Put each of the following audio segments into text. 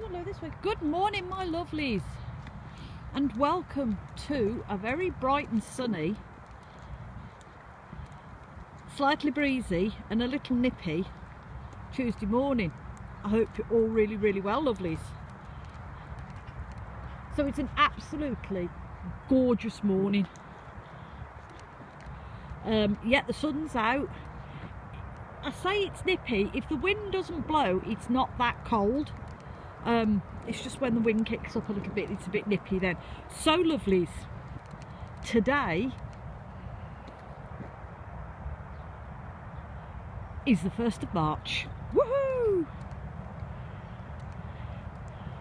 Come on, Lou, this way. Good morning, my lovelies, and welcome to a very bright and sunny, slightly breezy and a little nippy Tuesday morning. I hope you're all really well, lovelies. So it's an absolutely gorgeous morning. Yeah, the sun's out. I say it's nippy. If the wind doesn't blow, it's not that cold. It's just when the wind kicks up a little bit, it's a bit nippy then. So lovelies, today is the 1st of March. Woohoo!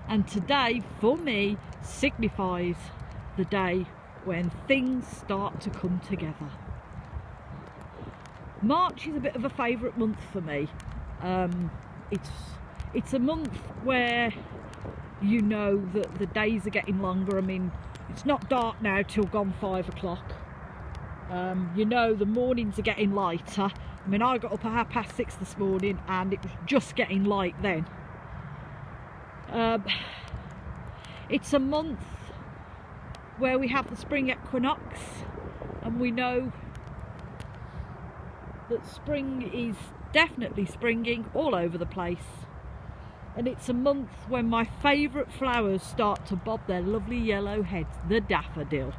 And today for me signifies the day when things start to come together. March is a bit of a favourite month for me. It's a month where you know that the days are getting longer. I mean, it's not dark now till gone 5 o'clock. You know, the mornings are getting lighter. I mean, I got up at 6:30 this morning and it was just getting light then. It's a month where we have the spring equinox, and we know that spring is definitely springing all over the place. And it's a month when my favourite flowers start to bob their lovely yellow heads, the daffodil.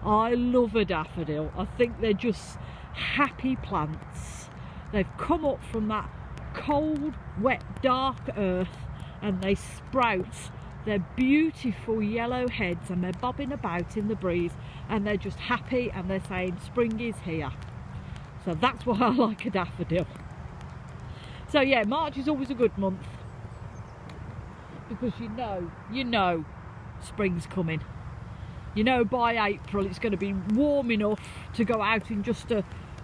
I love a daffodil. I think they're just happy plants. They've come up from that cold, wet, dark earth and they sprout their beautiful yellow heads and they're bobbing about in the breeze and they're just happy and they're saying spring is here. So that's why I like a daffodil. So yeah, March is always a good month because you know spring's coming. You know by April it's going to be warm enough to go out in just a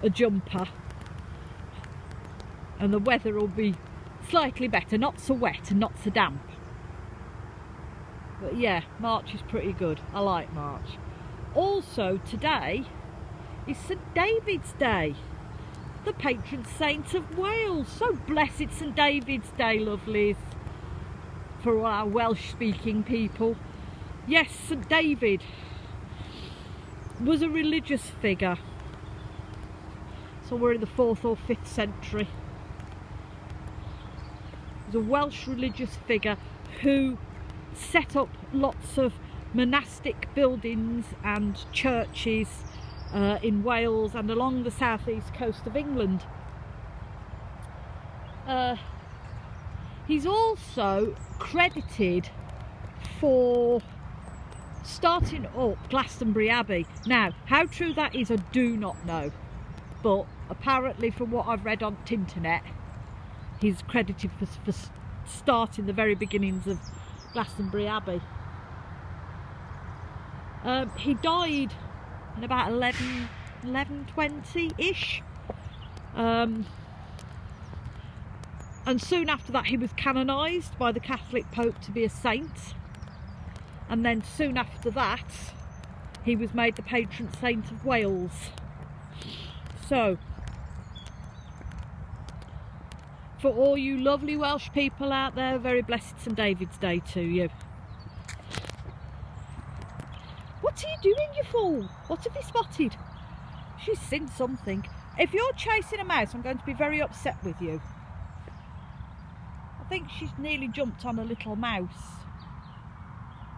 jumper and the weather will be slightly better, not so wet and not so damp. But yeah, March is pretty good. I like March. Also today is St David's Day, the patron saint of Wales. So blessed St David's Day, lovelies, for all our Welsh speaking people. Yes, St David was a religious figure. So we're in the 4th or 5th century. He was a Welsh religious figure who set up lots of monastic buildings and churches in Wales and along the southeast coast of England. He's also credited for starting up Glastonbury Abbey. Now, how true that is I do not know, but apparently from what I've read on the internet, he's credited for starting the very beginnings of Glastonbury Abbey. He died in about 1120-ish. And soon after that he was canonised by the Catholic Pope to be a saint. And then soon after that he was made the patron saint of Wales. So, for all you lovely Welsh people out there, very blessed St David's Day to you. What are you doing, you fool? What have you spotted? She's seen something. If you're chasing a mouse, I'm going to be very upset with you. I think she's nearly jumped on a little mouse.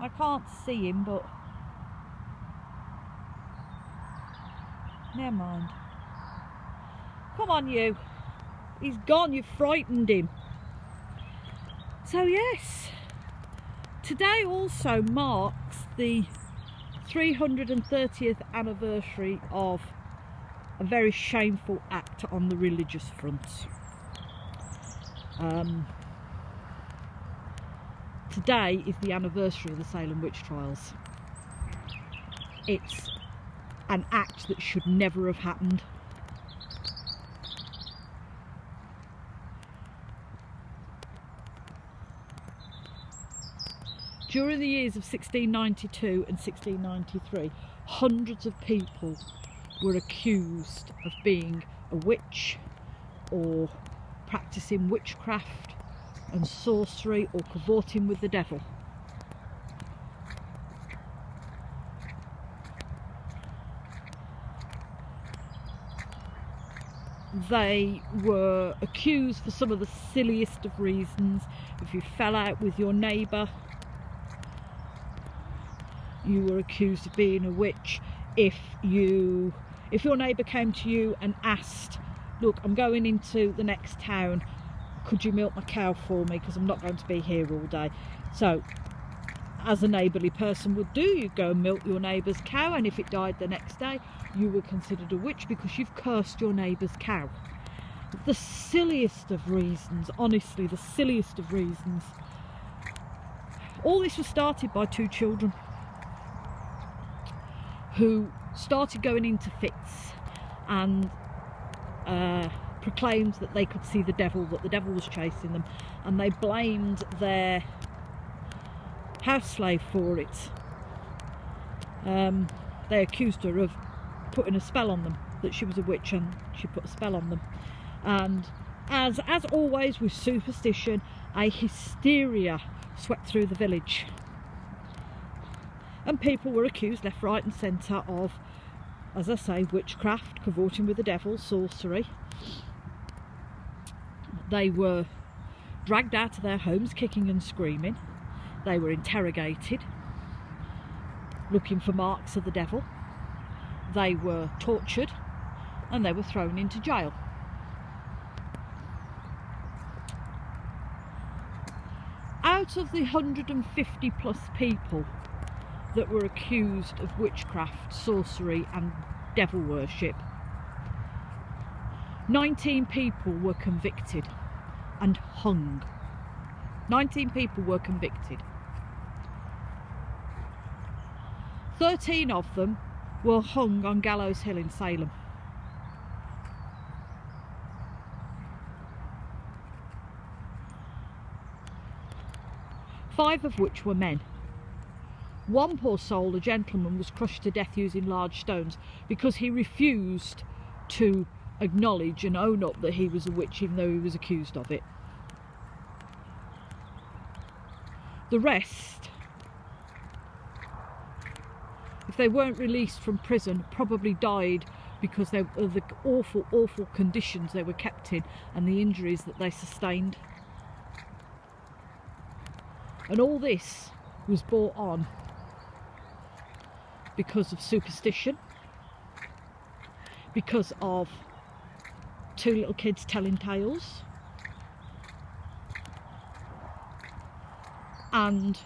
I can't see him, but never mind. Come on, you. He's gone, you've frightened him. So yes, today also marks the 330th anniversary of a very shameful act on the religious front. Today is the anniversary of the Salem witch trials. It's an act that should never have happened. During the years of 1692 and 1693, hundreds of people were accused of being a witch or practicing witchcraft and sorcery or cavorting with the devil. They were accused for some of the silliest of reasons. If you fell out with your neighbour, you were accused of being a witch. If your neighbour came to you and asked, look, I'm going into the next town, could you milk my cow for me, because I'm not going to be here all day. So as a neighbourly person would do, you go and milk your neighbour's cow, and if it died the next day, you were considered a witch because you've cursed your neighbour's cow. The silliest of reasons, honestly, the silliest of reasons. All this was started by two children who started going into fits and proclaimed that they could see the devil, that the devil was chasing them, and they blamed their house slave for it. They accused her of putting a spell on them, that she was a witch and she put a spell on them. And as always with superstition, a hysteria swept through the village, and people were accused left, right and centre of, as I say, witchcraft, cavorting with the devil, sorcery. They were dragged out of their homes kicking and screaming. They were interrogated, looking for marks of the devil. They were tortured and they were thrown into jail. Out of the 150 plus people that were accused of witchcraft, sorcery and devil worship, 19 people were convicted and hung. 19 people were convicted. 13 of them were hung on Gallows Hill in Salem. Five of which were men. One poor soul, a gentleman, was crushed to death using large stones because he refused to acknowledge and own up that he was a witch, even though he was accused of it. The rest, if they weren't released from prison, probably died because of the awful, awful conditions they were kept in and the injuries that they sustained. And all this was brought on because of superstition, because of two little kids telling tales, and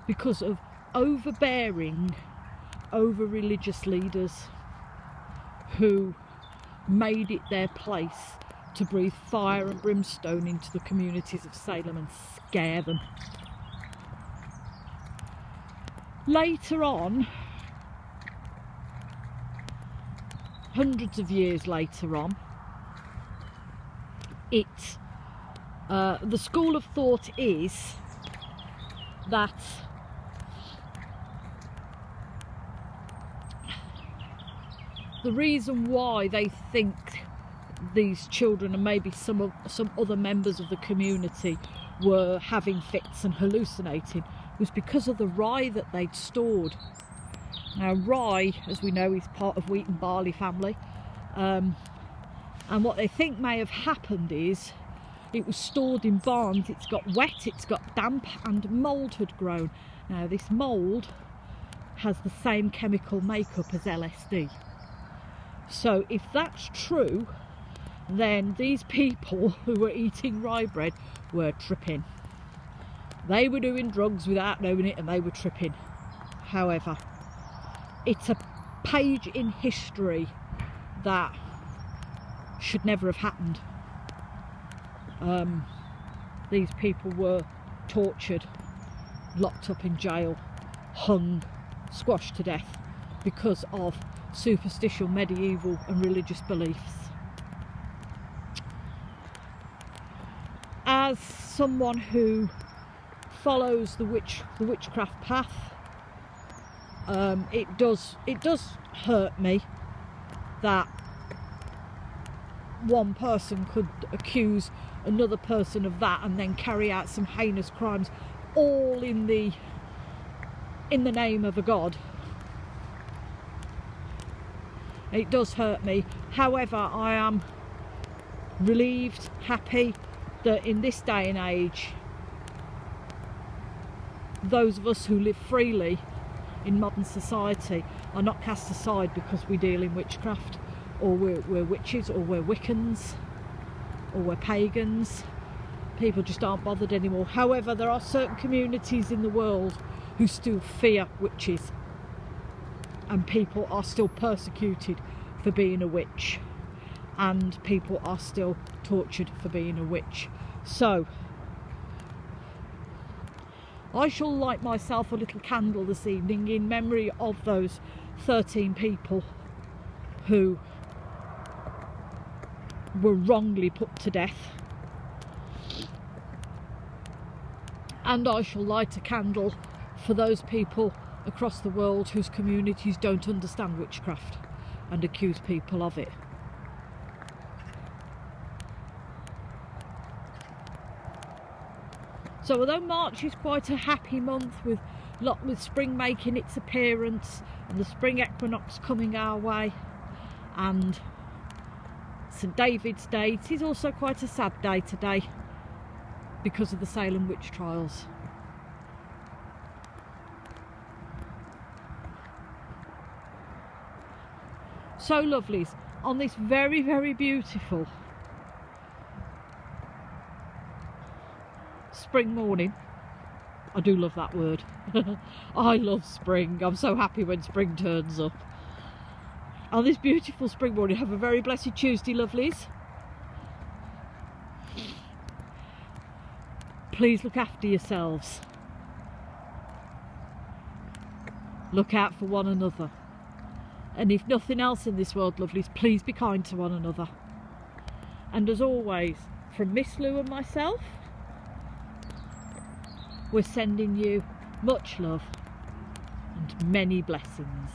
because of overbearing, over-religious leaders who made it their place to breathe fire and brimstone into the communities of Salem and scare them. Later on, hundreds of years later on, the school of thought is that the reason why they think these children and maybe some other members of the community were having fits and hallucinating was because of the rye that they'd stored. Now rye, as we know, is part of wheat and barley family, and what they think may have happened is it was stored in barns, it's got wet, it's got damp, and mould had grown. Now this mould has the same chemical makeup as LSD. So if that's true, then these people who were eating rye bread were tripping. They were doing drugs without knowing it and they were tripping. However, it's a page in history that should never have happened. These people were tortured, locked up in jail, hung, squashed to death because of superstitious, medieval and religious beliefs. As someone who follows the witchcraft path, it does hurt me that one person could accuse another person of that and then carry out some heinous crimes, all in the name of a god. It does hurt me. However, I am relieved, happy that in this day and age, those of us who live freely in modern society are not cast aside because we deal in witchcraft, or we're witches, or we're Wiccans, or we're pagans. People just aren't bothered anymore. However, there are certain communities in the world who still fear witches, and people are still persecuted for being a witch, and people are still tortured for being a witch. So I shall light myself a little candle this evening in memory of those 13 people who were wrongly put to death, and I shall light a candle for those people across the world whose communities don't understand witchcraft and accuse people of it. So although March is quite a happy month with spring making its appearance and the spring equinox coming our way and St David's Day, it is also quite a sad day today because of the Salem witch trials. So lovelies, on this very, very beautiful spring morning, I do love that word. I love spring. I'm so happy when spring turns up. On this beautiful spring morning, have a very blessed Tuesday, lovelies. Please look after yourselves. Look out for one another. And if nothing else in this world, lovelies, please be kind to one another. And as always, from Miss Lou and myself, we're sending you much love and many blessings.